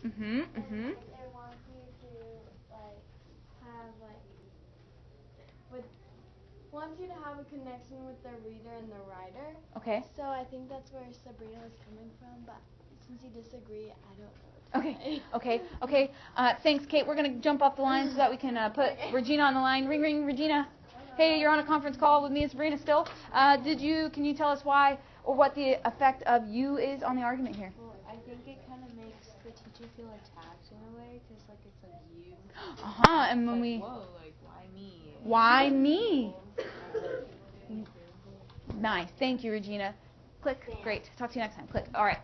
It wants you to have wants you to have a connection with the reader and the writer. Okay. So I think that's where Sabrina was coming from, but since you disagree, I don't know. Okay. Thanks, Kate. We're going to jump off the line so that we can put Regina on the line. Ring, ring, Regina. Hey, you're on a conference call with me and Sabrina still. Can you tell us why or what the effect of you is on the argument here? Well, I think it kind of makes the teacher feel attacked in a way, because it's you. And when whoa, why me? Why me? Nice. Thank you, Regina. Click. Great. Talk to you next time. Click. All right.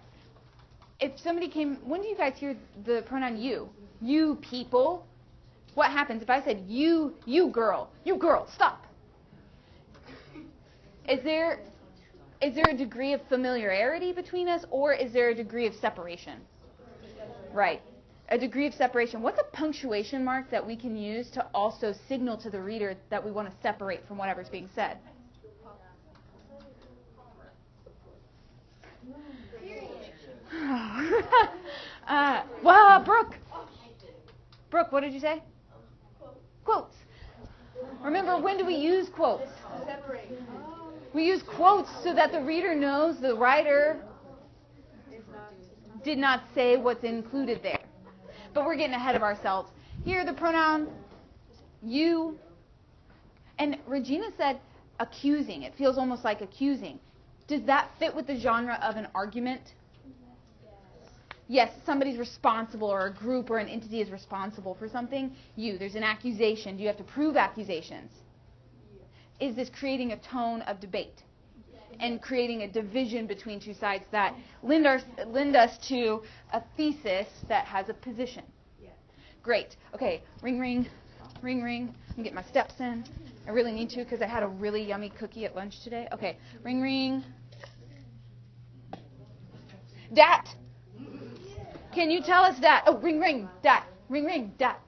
If somebody came, when do you guys hear the pronoun you? You people. What happens if I said you girl, stop? Is there a degree of familiarity between us, or is there a degree of separation? Right. A degree of separation. What's a punctuation mark that we can use to also signal to the reader that we want to separate from whatever's being said? Brooke, what did you say? Quotes. Remember, when do we use quotes? Separate. We use quotes so that the reader knows the writer did not say what's included there. But we're getting ahead of ourselves. Here, the pronoun you. And Regina said accusing. It feels almost like accusing. Does that fit with the genre of an argument? Yes, somebody's responsible, or a group or an entity is responsible for something. There's an accusation. Do you have to prove accusations? Is this creating a tone of debate and creating a division between two sides that lend us to a thesis that has a position? Great. Okay, ring, ring, ring, ring. I'm going to get my steps in. I really need to because I had a really yummy cookie at lunch today. Okay, ring, ring. Dat. Can you tell us that? Oh, ring, ring, Dat. Ring, ring, Dat.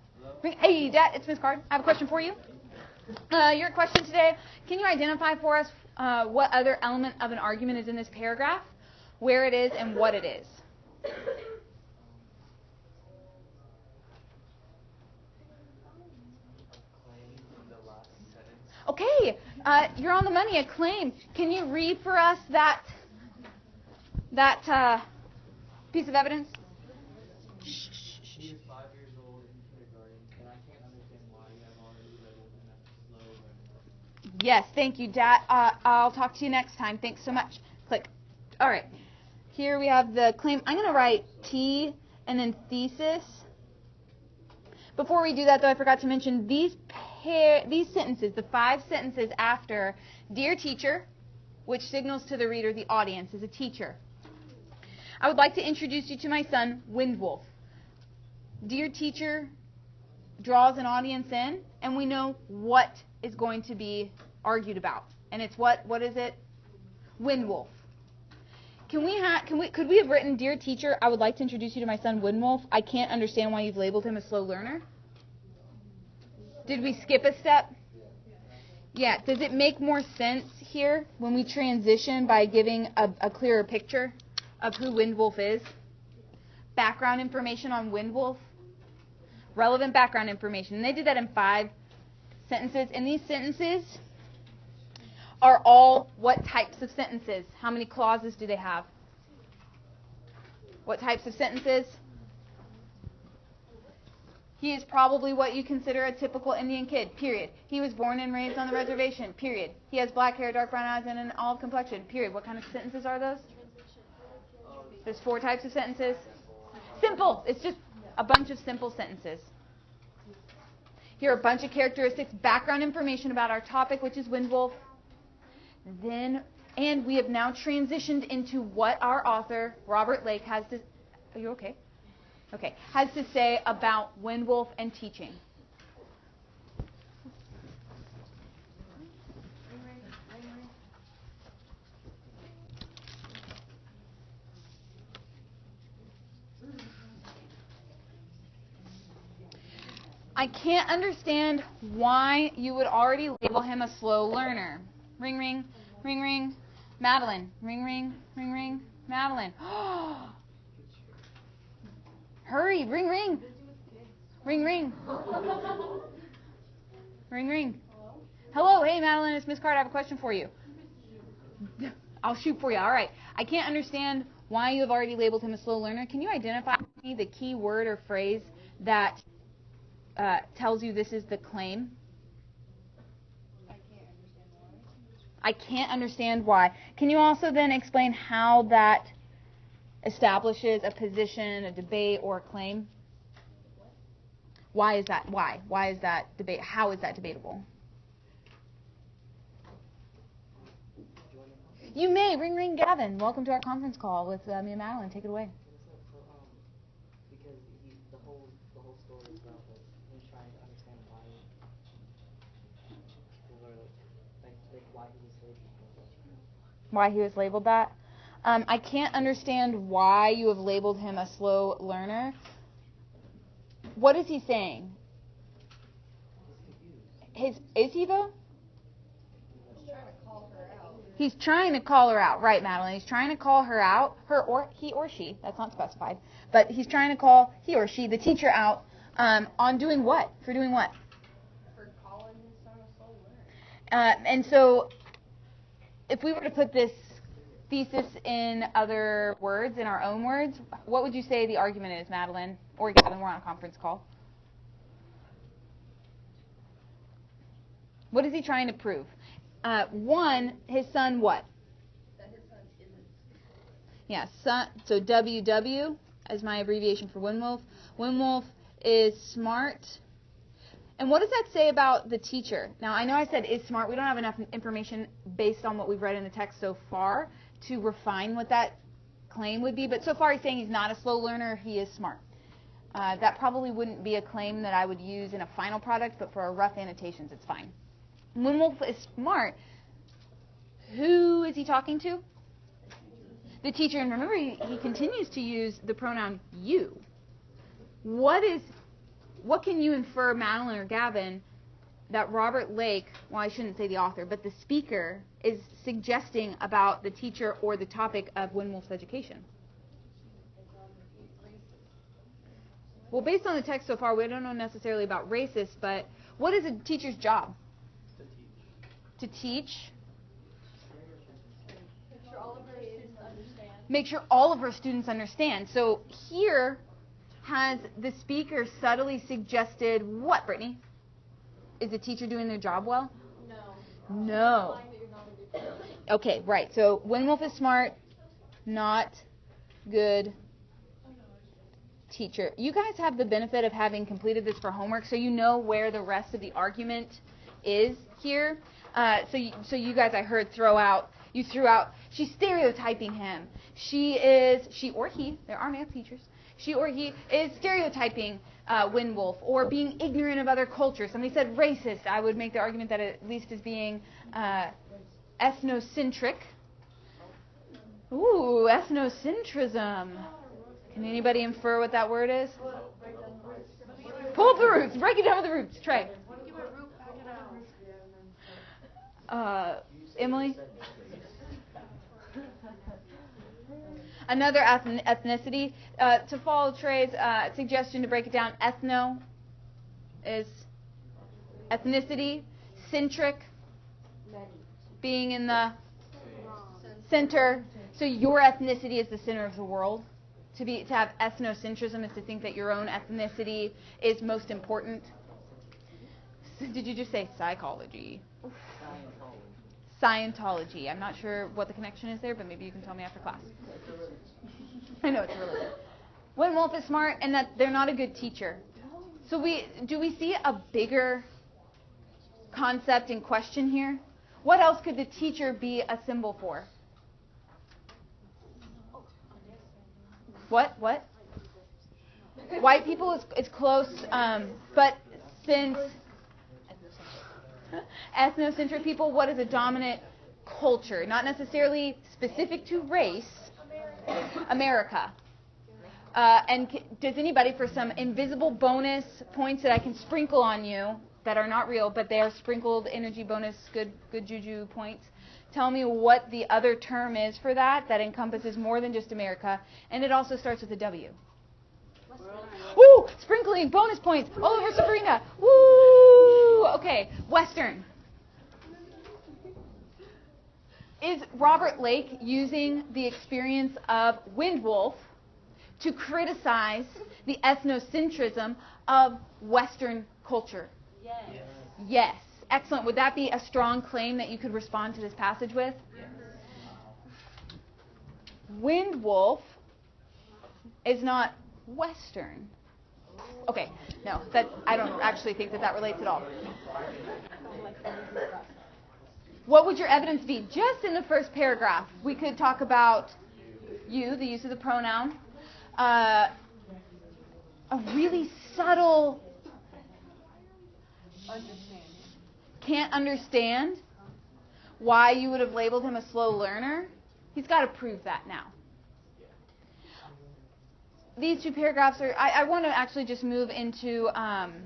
Ring. Hey, Dat, it's Miss Card. I have a question for you. Your question today, can you identify for us what other element of an argument is in this paragraph, where it is, and what it is? Okay, you're on the money, a claim. Can you read for us that piece of evidence? She is 5 years old in kindergarten, and I can't understand why you have already labeled him as slow learner. Yes, thank you, Dat. I'll talk to you next time. Thanks so much. Click. All right. Here we have the claim. I'm going to write T and then thesis. Before we do that, though, I forgot to mention these sentences, the 5 sentences after Dear Teacher, which signals to the reader the audience is a teacher. I would like to introduce you to my son, Windwolf. Dear Teacher draws an audience in, and we know what is going to be argued about. And it's what is it? Windwolf. Could we have written, Dear Teacher, I would like to introduce you to my son, Windwolf. I can't understand why you've labeled him a slow learner. Did we skip a step? Yeah. Does it make more sense here when we transition by giving a clearer picture of who Windwolf is? Background information on Windwolf. Relevant background information. And they did that in 5 sentences. And these sentences are all what types of sentences? How many clauses do they have? What types of sentences? He is probably what you consider a typical Indian kid, period. He was born and raised on the reservation, period. He has black hair, dark brown eyes, and an olive complexion, period. What kind of sentences are those? There's 4 types of sentences. Simple. It's just a bunch of simple sentences. Here are a bunch of characteristics, background information about our topic, which is Windwolf. And we have now transitioned into what our author, Robert Lake, has to... Are you okay? Okay. Has to say about Windwolf and teaching. I can't understand why you would already label him a slow learner. Ring, ring, ring, ring. Madeline. Ring, ring, ring, ring. Madeline. Hurry, ring, ring. Ring, ring. Ring, ring. Hello, hey Madeline, it's Miss Carter. I have a question for you. I'll shoot for you. All right. I can't understand why you have already labeled him a slow learner. Can you identify for me the key word or phrase that tells you this is the claim? I can't understand why. Can you also then explain how that establishes a position, a debate, or a claim? Why is that? Why? Why is that debate? How is that debatable? You may. Ring, ring, Gavin. Welcome to our conference call with me and Madeline. Take it away. Because the whole story is about him trying to understand why people are like why he was labeled. Why he was labeled that? I can't understand why you have labeled him a slow learner. What is he saying? Is he though? He's trying to call her out. Right, Madeline. He's trying to call her out, her or he or she. That's not specified. But he's trying to call he or she, the teacher, out on doing what? For doing what? For calling his son a slow learner. And so, if we were to put this thesis in other words, in our own words, what would you say the argument is, Madeline? Or Gavin, we're on a conference call. What is he trying to prove? One, his son what? That his son isn't. Yeah, son, so WW as my abbreviation for Winwolf. Winwolf is smart. And what does that say about the teacher? Now, I know I said is smart. We don't have enough information based on what we've read in the text so far to refine what that claim would be. But so far he's saying he's not a slow learner. He is smart. That probably wouldn't be a claim that I would use in a final product, but for our rough annotations, it's fine. Winwolf is smart. Who is he talking to? The teacher. And remember, he continues to use the pronoun you. What can you infer, Madeline or Gavin, that Robert Lake, well, I shouldn't say the author, but the speaker is suggesting about the teacher or the topic of Winwolf's education? Well, based on the text so far, we don't know necessarily about racist, but what is a teacher's job? To teach. Make sure all of her students understand. Make sure all of her students understand. So here has the speaker subtly suggested what, Brittany? Is the teacher doing their job well? No. Okay, right. So Winwolf is smart, not good teacher. You guys have the benefit of having completed this for homework, so you know where the rest of the argument is here. So you guys, I heard, threw out, she's stereotyping him. She or he, there are male teachers, she or he is stereotyping Winwolf or being ignorant of other cultures. Somebody said racist. I would make the argument that it at least is being ethnocentric. Ooh, ethnocentrism. Can anybody infer what that word is? Pull up the roots. Break it down with the roots. Trey. Emily? Another ethnicity. To follow Trey's suggestion to break it down, ethno is ethnicity, centric, being in the center. So your ethnicity is the center of the world. To have ethnocentrism is to think that your own ethnicity is most important. Did you just say psychology? Scientology. I'm not sure what the connection is there, but maybe you can tell me after class. I know it's a religion. Winwolf is smart and that they're not a good teacher. So do we see a bigger concept in question here? What else could the teacher be a symbol for? What? White people is close, but since ethnocentric people, what is a dominant culture? Not necessarily specific to race. America. And does anybody, for some invisible bonus points that I can sprinkle on you that are not real, but they are sprinkled energy bonus, good juju points, tell me what the other term is for that encompasses more than just America, and it also starts with a W. Ooh, sprinkling, bonus points, all over Sabrina. Woo! Okay, Western. Is Robert Lake using the experience of Windwolf to criticize the ethnocentrism of Western culture? Yes. Yes. Excellent. Would that be a strong claim that you could respond to this passage with? Yes. Windwolf is not Western. Okay, no, I don't actually think that relates at all. What would your evidence be? Just in the first paragraph, we could talk about you, the use of the pronoun, a really subtle can't understand why you would have labeled him a slow learner. He's got to prove that now. These two paragraphs are, I want to actually just move into I'm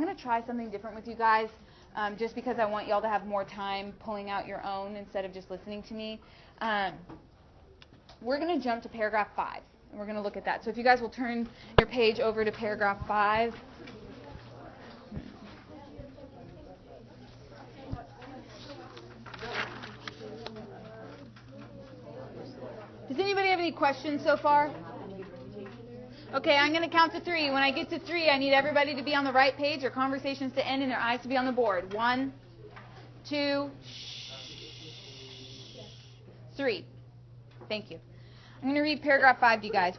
going to try something different with you guys, just because I want y'all to have more time pulling out your own instead of just listening to me. We're going to jump to paragraph 5, and we're going to look at that. So if you guys will turn your page over to paragraph 5. Does anybody have any questions so far? Okay, I'm going to count to 3. When I get to 3, I need everybody to be on the right page or conversations to end and their eyes to be on the board. 1, 2, 3. Thank you. I'm going to read paragraph 5 to you guys.